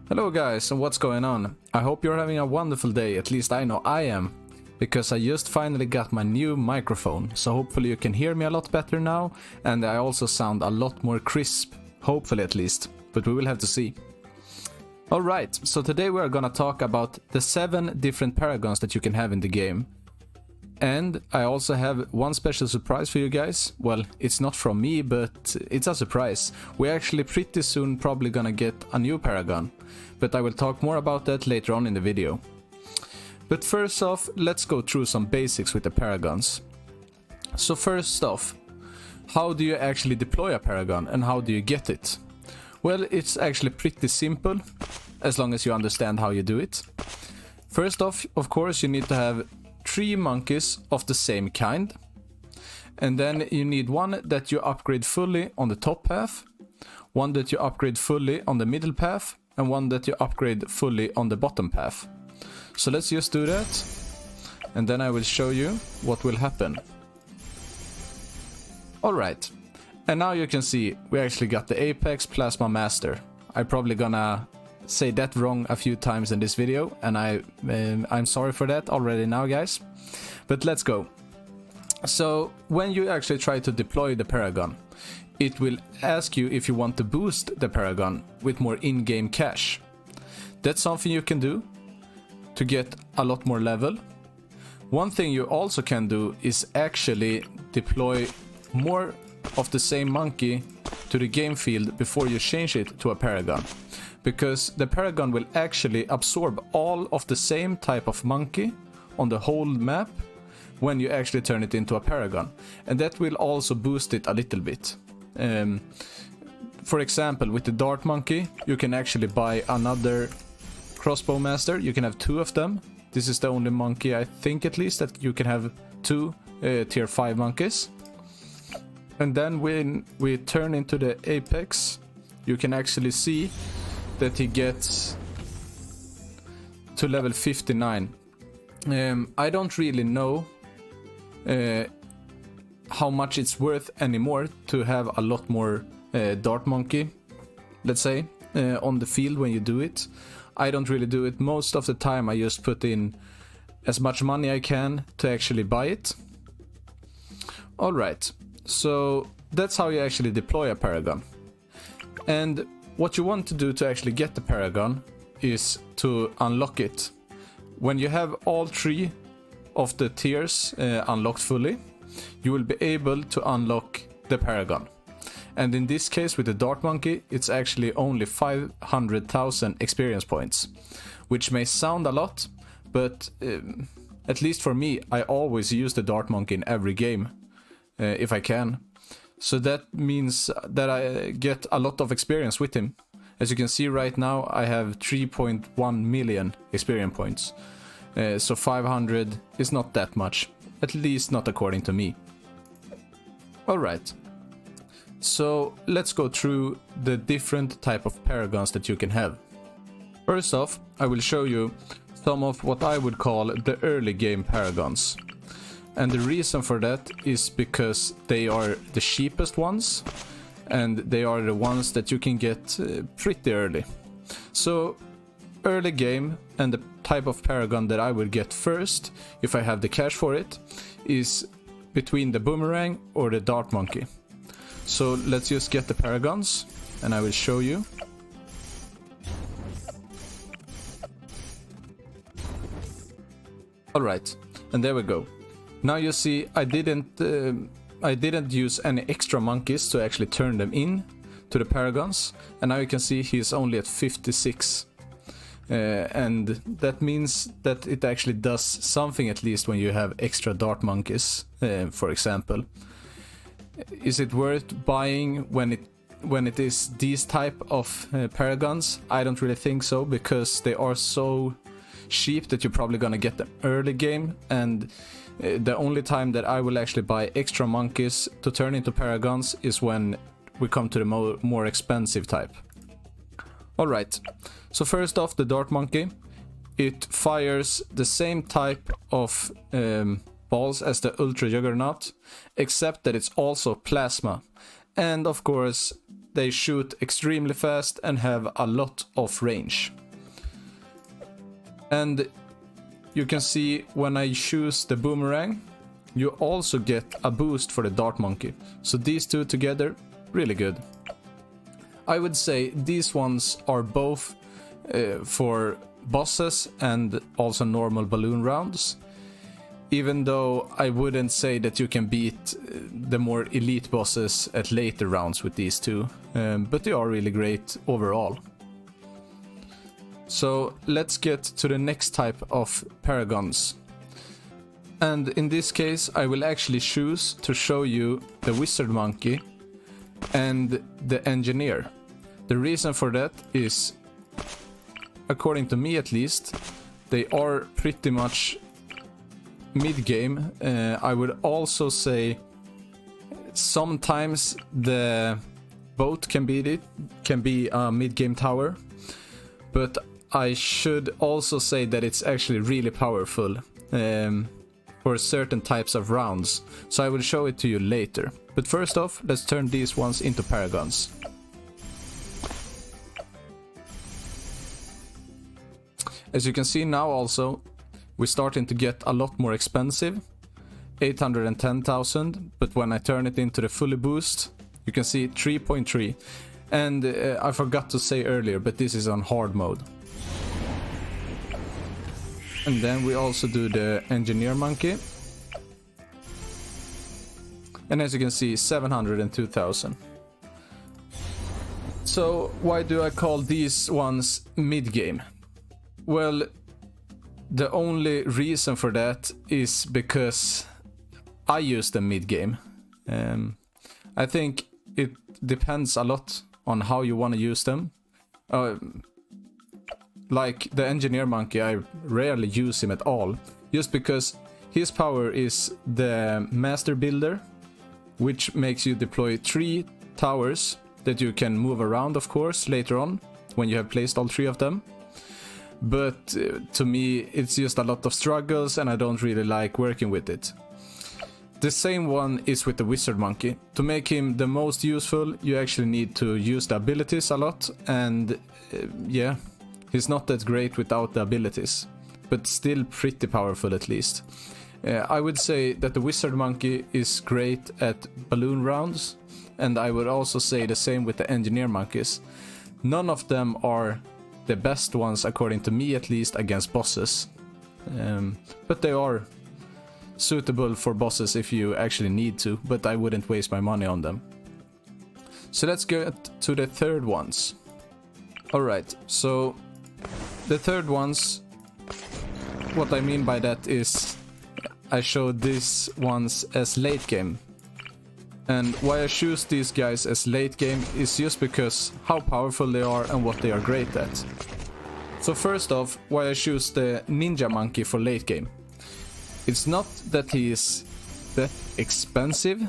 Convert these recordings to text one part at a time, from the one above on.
Hello guys, and what's going on? I hope you're having a wonderful day, at least I know I am. Because I just finally got my new microphone, so hopefully you can hear me a lot better now, and I also sound a lot more crisp, hopefully at least, but we will have to see. Alright, so today we're gonna talk about the 7 different Paragons that you can have in the game. And I also have one special surprise for you guys. Well, it's not from me, but it's a surprise. We're actually pretty soon probably gonna get a new Paragon, but I will talk more about that later on in the video. But first off, let's go through some basics with the Paragons. So first off, how do you actually deploy a Paragon and how do you get it? Well, it's actually pretty simple, as long as you understand how you do it. First off, of course, you need to have 3 monkeys of the same kind. And then you need one that you upgrade fully on the top path, one that you upgrade fully on the middle path, and one that you upgrade fully on the bottom path. So let's just do that, and then I will show you what will happen. Alright, and now you can see we actually got the Apex Plasma Master. I'm probably gonna say that wrong a few times in this video, and I'm sorry for that already now, guys. But let's go. So when you actually try to deploy the Paragon, it will ask you if you want to boost the Paragon with more in-game cash. That's something you can do to get a lot more level. One thing you also can do is actually deploy more of the same monkey to the game field before you change it to a Paragon. Because the Paragon will actually absorb all of the same type of monkey on the whole map when you actually turn it into a Paragon. And that will also boost it a little bit. For example, with the Dart Monkey, you can actually buy another Crossbow Master. You can have 2 of them. This is the only monkey, I think at least, that you can have 2 tier 5 monkeys. And then when we turn into the Apex, you can actually see that he gets to level 59. I don't really know how much it's worth anymore to have a lot more Dart Monkey, let's say, on the field when you do it. I don't really do it. Most of the time I just put in as much money I can to actually buy it. Alright, so that's how you actually deploy a Paragon. And what you want to do to actually get the Paragon is to unlock it. When you have all 3 of the tiers unlocked fully, you will be able to unlock the Paragon. And in this case with the Dart Monkey, it's actually only 500,000 experience points, which may sound a lot, but at least for me, I always use the Dart Monkey in every game, if I can. So that means that I get a lot of experience with him. As you can see right now, I have 3.1 million experience points. So 500 is not that much, at least not according to me. Alright, so let's go through the different type of Paragons that you can have. First off, I will show you some of what I would call the early game Paragons. And the reason for that is because they are the cheapest ones, and they are the ones that you can get pretty early. So early game, and the type of Paragon that I would get first, if I have the cash for it, is between the Boomerang or the Dart Monkey. So let's just get the Paragons, and I will show you. Alright, and there we go. Now you see I didn't use any extra monkeys to actually turn them in to the Paragons, and now you can see he's only at 56. And that means that it actually does something, at least when you have extra Dart Monkeys, for example. Is it worth buying when it is these type of Paragons? I don't really think so, because they are so cheap that you're probably gonna get them early game, and the only time that I will actually buy extra monkeys to turn into Paragons is when we come to the more expensive type. Alright, so first off, the Dart Monkey. It fires the same type of balls as the Ultra Juggernaut, except that it's also plasma. And of course, they shoot extremely fast and have a lot of range. And you can see when I choose the boomerang, you also get a boost for the dart monkey. So these two together, really good. I would say these ones are both for bosses and also normal balloon rounds. Even though I wouldn't say that you can beat the more elite bosses at later rounds with these two. But they are really great overall. So let's get to the next type of Paragons. And in this case I will actually choose to show you the wizard monkey and the engineer. The reason for that is, according to me at least, they are pretty much mid-game. I would also say sometimes the boat can be a mid-game tower, but I should also say that it's actually really powerful for certain types of rounds, so I will show it to you later. But first off, let's turn these ones into Paragons. As you can see now also, we're starting to get a lot more expensive. 810,000, but when I turn it into the fully boost, you can see 3.3. And I forgot to say earlier, but this is on hard mode. And then we also do the engineer monkey. And as you can see, 702,000. So why do I call these ones mid-game? Well, the only reason for that is because I use them mid-game. I think it depends a lot on how you want to use them. Like the engineer monkey, I rarely use him at all, just because his power is the master builder, which makes you deploy 3 towers that you can move around, of course, later on when you have placed all 3 of them. But to me it's just a lot of struggles and I don't really like working with it. The same one is with the wizard monkey. To make him the most useful, you actually need to use the abilities a lot, and yeah, he's not that great without the abilities, but still pretty powerful at least. I would say that the wizard monkey is great at balloon rounds, and I would also say the same with the engineer monkeys. None of them are the best ones, according to me at least, against bosses. But they are suitable for bosses if you actually need to, but I wouldn't waste my money on them. So let's get to the third ones. Alright, so the third ones, what I mean by that is I showed these ones as late game. And why I choose these guys as late game is just because how powerful they are and what they are great at. So first off, why I choose the ninja monkey for late game. It's not that he is that expensive,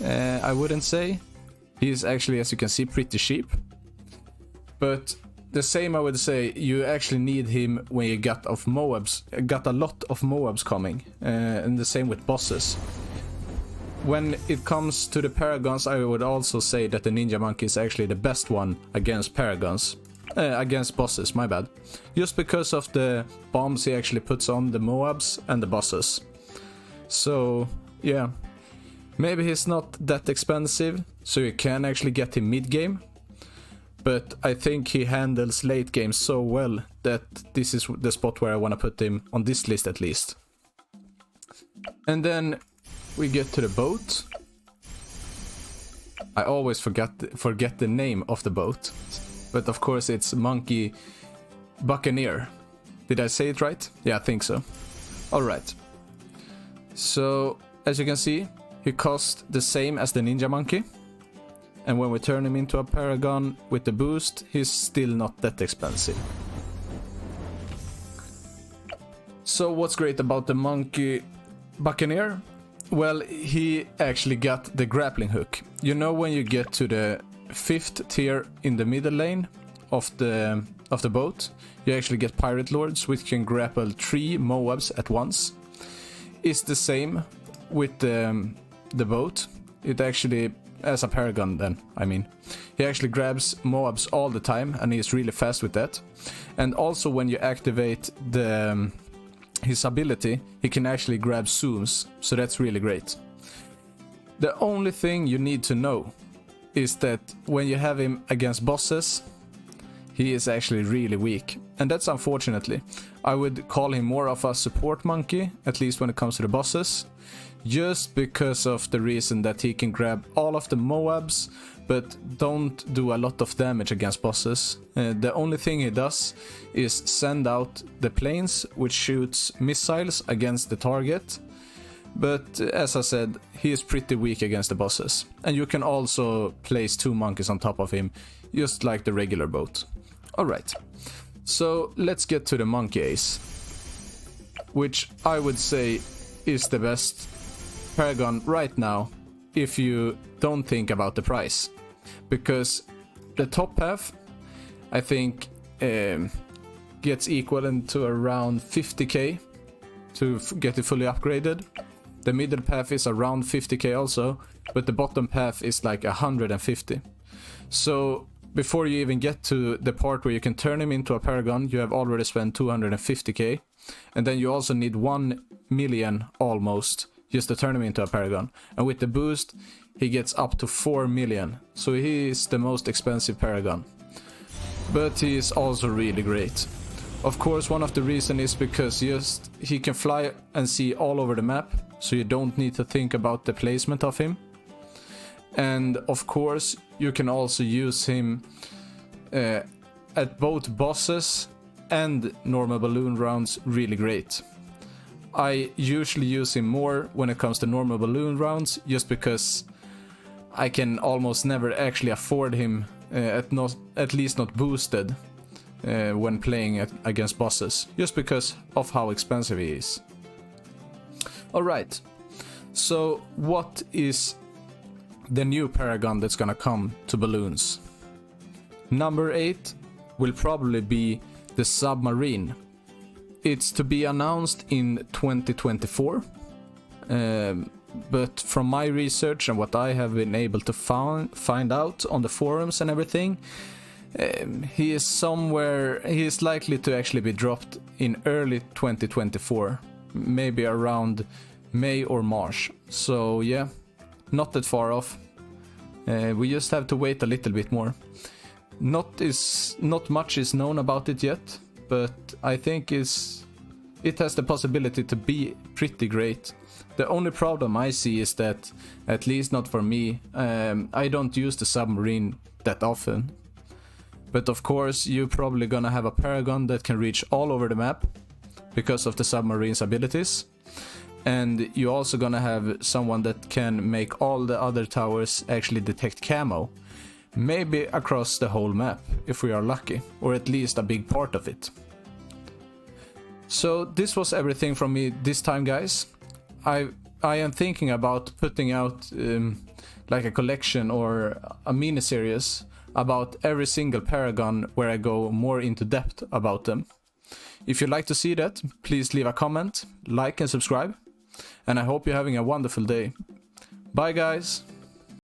I wouldn't say. He is actually, as you can see, pretty cheap. But the same I would say, you actually need him when you got a lot of Moabs coming, and the same with bosses. When it comes to the Paragons, I would also say that the ninja monkey is actually the best one against Paragons. Against bosses, my bad. Just because of the bombs he actually puts on the Moabs and the bosses. So, yeah. Maybe he's not that expensive, so you can actually get him mid-game. But I think he handles late game so well that this is the spot where I want to put him on this list at least. And then we get to the boat. I always forget the name of the boat. But of course it's Monkey Buccaneer. Did I say it right? Yeah, I think so. Alright. So, as you can see, he costs the same as the ninja monkey. And when we turn him into a Paragon with the boost, he's still not that expensive. So what's great about the Monkey Buccaneer? Well, he actually got the grappling hook. You know, when you get to the 5th tier in the middle lane of the boat, you actually get Pirate Lords, which can grapple 3 Moabs at once. It's the same with the boat. It actually as a Paragon then, I mean. He actually grabs mobs all the time and he's really fast with that. And also when you activate his ability, he can actually grab zooms, so that's really great. The only thing you need to know is that when you have him against bosses, he is actually really weak. And that's unfortunately. I would call him more of a support monkey, at least when it comes to the bosses. Just because of the reason that he can grab all of the Moabs, but don't do a lot of damage against bosses. The only thing he does is send out the planes, which shoots missiles against the target. But as I said, he is pretty weak against the bosses. And you can also place 2 monkeys on top of him, just like the regular boat. Alright, so let's get to the monkey ace, which I would say is the best Paragon right now if you don't think about the price. Because the top half, I think, gets equivalent to around 50k to get it fully upgraded. The middle path is around 50k also, but the bottom path is like 150. So before you even get to the part where you can turn him into a Paragon, you have already spent 250k. And then you also need 1 million almost just to turn him into a Paragon. And with the boost, he gets up to 4 million. So he is the most expensive Paragon. But he is also really great. Of course, one of the reasons is because he can fly and see all over the map, so you don't need to think about the placement of him. And of course, you can also use him at both bosses and normal balloon rounds really great. I usually use him more when it comes to normal balloon rounds, just because I can almost never actually afford him, at least not boosted, when playing against bosses, just because of how expensive he is. Alright, so what is the new Paragon that's gonna come to balloons? Number 8 will probably be the submarine. It's to be announced in 2024, but from my research and what I have been able to find out on the forums and everything, he is likely to actually be dropped in early 2024, maybe around May or March. So yeah, not that far off. We just have to wait a little bit more. Not much is known about it yet, but I think it has the possibility to be pretty great. The only problem I see is that, at least not for me, I don't use the submarine that often. But of course, you're probably gonna have a Paragon that can reach all over the map because of the submarine's abilities. And you're also gonna have someone that can make all the other towers actually detect camo. Maybe across the whole map, if we are lucky, or at least a big part of it. So this was everything from me this time, guys. I am thinking about putting out like a collection or a mini-series about every single Paragon where I go more into depth about them. If you'd like to see that, please leave a comment, like and subscribe. And I hope you're having a wonderful day. Bye guys!